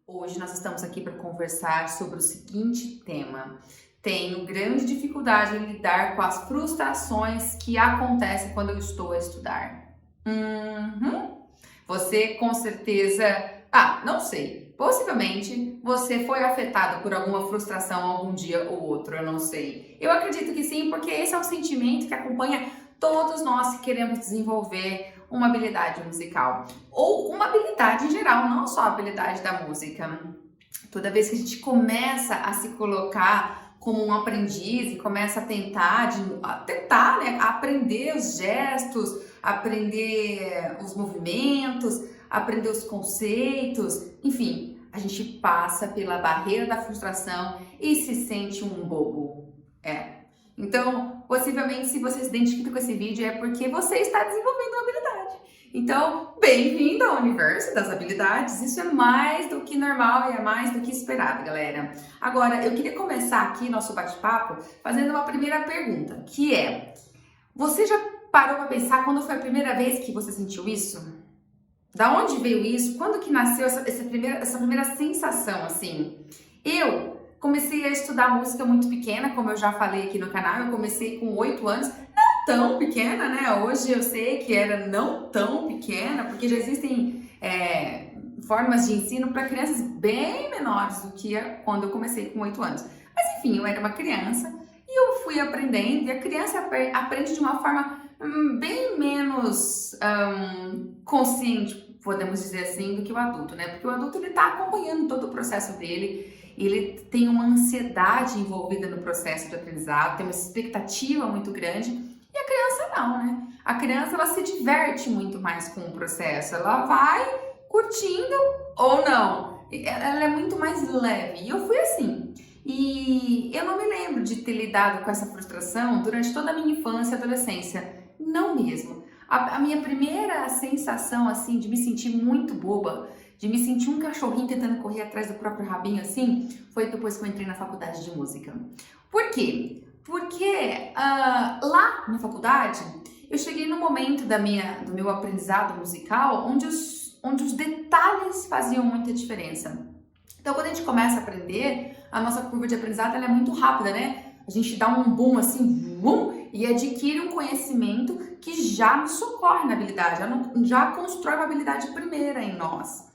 Hoje nós estamos aqui para conversar sobre o seguinte tema. Tenho grande dificuldade em lidar com as frustrações que acontecem quando eu estou a estudar. Você com certeza, não sei, possivelmente você foi afetado por alguma frustração algum dia ou outro, eu não sei. Eu acredito que sim, porque esse é um sentimento que acompanha todos nós que queremos desenvolver uma habilidade musical ou uma habilidade em geral, não só a habilidade da música. Toda vez que a gente começa a se colocar como um aprendiz e começa a tentar, né, aprender os gestos, aprender os movimentos, aprender os conceitos, enfim, a gente passa pela barreira da frustração e se sente um bobo. Então, possivelmente, se você se identifica com esse vídeo, é porque você está desenvolvendo uma habilidade. Então, bem-vindo ao universo das habilidades. Isso é mais do que normal e é mais do que esperado, galera. Agora, eu queria começar aqui nosso bate-papo fazendo uma primeira pergunta, que é: você já parou para pensar quando foi a primeira vez que você sentiu isso? Da onde veio isso? Quando que nasceu essa primeira sensação, assim? Eu comecei a estudar música muito pequena, como eu já falei aqui no canal. Eu comecei com 8 anos, não tão pequena, né? Hoje eu sei que era não tão pequena, porque já existem formas de ensino para crianças bem menores do que quando eu comecei com 8 anos. Mas enfim, eu era uma criança e eu fui aprendendo, e a criança aprende de uma forma bem menos consciente, podemos dizer assim, do que o adulto, né? Porque o adulto, ele tá acompanhando todo o processo dele, ele tem uma ansiedade envolvida no processo de aprendizado, tem uma expectativa muito grande, e a criança não, né? A criança, ela se diverte muito mais com o processo, ela vai curtindo ou não, ela é muito mais leve, e eu fui assim. E eu não me lembro de ter lidado com essa frustração durante toda a minha infância e adolescência, não mesmo. A minha primeira sensação, assim, de me sentir muito boba, de me sentir um cachorrinho tentando correr atrás do próprio rabinho, assim, foi depois que eu entrei na faculdade de música. Por quê? Porque lá na faculdade, eu cheguei no momento do meu aprendizado musical onde os detalhes faziam muita diferença. Então, quando a gente começa a aprender, a nossa curva de aprendizado ela é muito rápida, né? A gente dá um boom assim, e adquire um conhecimento que já nos socorre na habilidade, já constrói uma habilidade primeira em nós.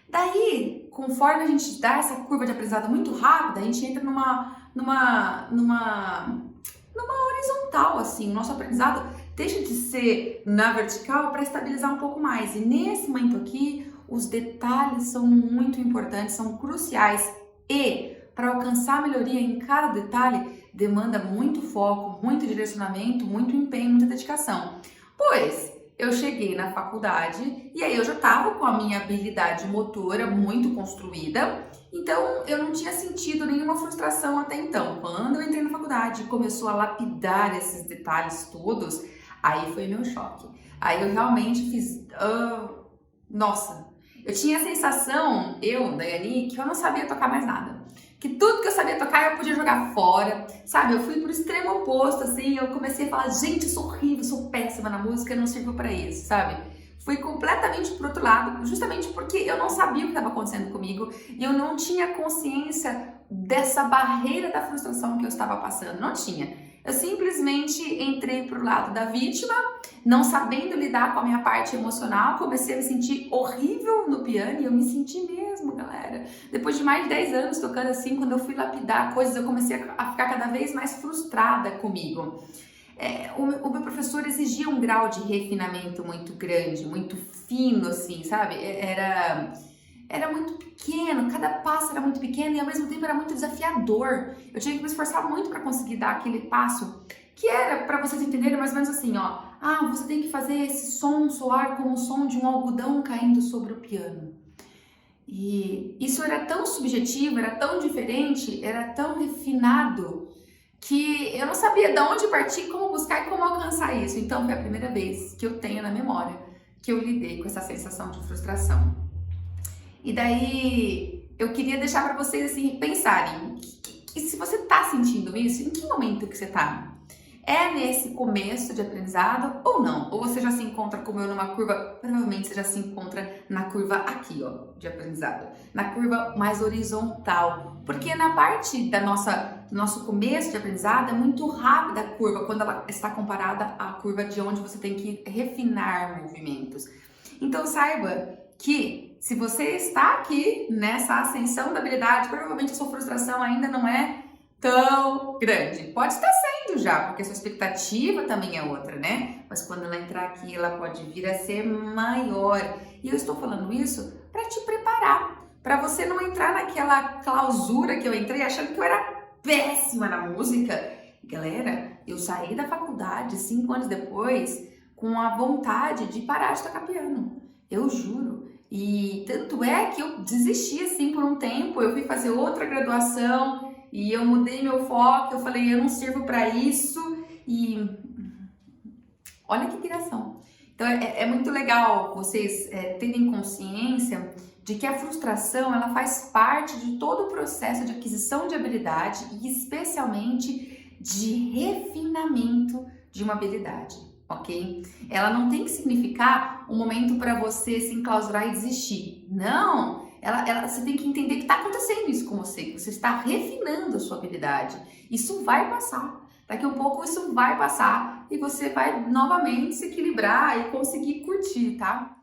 Daí, conforme a gente dá essa curva de aprendizado muito rápida, a gente entra numa horizontal, assim. O nosso aprendizado deixa de ser na vertical para estabilizar um pouco mais. E nesse momento aqui, os detalhes são muito importantes, são cruciais. E para alcançar a melhoria em cada detalhe, demanda muito foco, muito direcionamento, muito empenho, muita dedicação. Pois eu cheguei na faculdade e aí eu já estava com a minha habilidade motora muito construída, então eu não tinha sentido nenhuma frustração até então. Quando eu entrei na faculdade e começou a lapidar esses detalhes todos, aí foi meu choque. Aí eu realmente fiz, nossa, eu tinha a sensação, Daiane, que eu não sabia tocar mais nada. Que tudo que eu sabia tocar eu podia jogar fora, sabe? Eu fui pro extremo oposto, assim, eu comecei a falar, gente, eu sou horrível, sou péssima na música, não sirvo pra isso, sabe? Fui completamente pro outro lado, justamente porque eu não sabia o que estava acontecendo comigo e eu não tinha consciência dessa barreira da frustração que eu estava passando, não tinha. Eu simplesmente entrei pro lado da vítima, não sabendo lidar com a minha parte emocional, comecei a me sentir horrível no piano, e eu me senti mesmo, galera. Depois de mais de 10 anos tocando assim, quando eu fui lapidar coisas, eu comecei a ficar cada vez mais frustrada comigo. O meu professor exigia um grau de refinamento muito grande, muito fino, assim, sabe? Era muito pequeno, cada passo era muito pequeno e ao mesmo tempo era muito desafiador. Eu tinha que me esforçar muito para conseguir dar aquele passo, que era, para vocês entenderem, mais ou menos assim, ó. Você tem que fazer esse som soar como o som de um algodão caindo sobre o piano. E isso era tão subjetivo, era tão diferente, era tão refinado, que eu não sabia de onde partir, como buscar e como alcançar isso. Então foi a primeira vez que eu tenho na memória que eu lidei com essa sensação de frustração. E daí eu queria deixar para vocês assim pensarem, que se você tá sentindo isso, em que momento que você tá? é nesse começo de aprendizado ou não? Ou você já se encontra como eu numa curva, provavelmente você já se encontra na curva aqui, ó, de aprendizado, na curva mais horizontal, porque na parte do nosso começo de aprendizado é muito rápida a curva quando ela está comparada à curva de onde você tem que refinar movimentos. Então saiba que se você está aqui nessa ascensão da habilidade, provavelmente a sua frustração ainda não é tão grande. Pode estar sendo já, porque a sua expectativa também é outra, né? Mas quando ela entrar aqui, ela pode vir a ser maior. E eu estou falando isso para te preparar, para você não entrar naquela clausura que eu entrei achando que eu era péssima na música. Galera, eu saí da faculdade 5 anos depois com a vontade de parar de tocar piano. Eu juro. E tanto é que eu desisti assim por um tempo, eu fui fazer outra graduação e eu mudei meu foco, eu falei, eu não sirvo para isso e olha que piração. Então é muito legal vocês terem consciência de que a frustração ela faz parte de todo o processo de aquisição de habilidade e especialmente de refinamento de uma habilidade, ok? Ela não tem que significar um momento para você se enclausurar e desistir. Não! Você tem que entender que está acontecendo isso com você, que você está refinando a sua habilidade. Isso vai passar. Daqui a um pouco isso vai passar e você vai novamente se equilibrar e conseguir curtir, tá?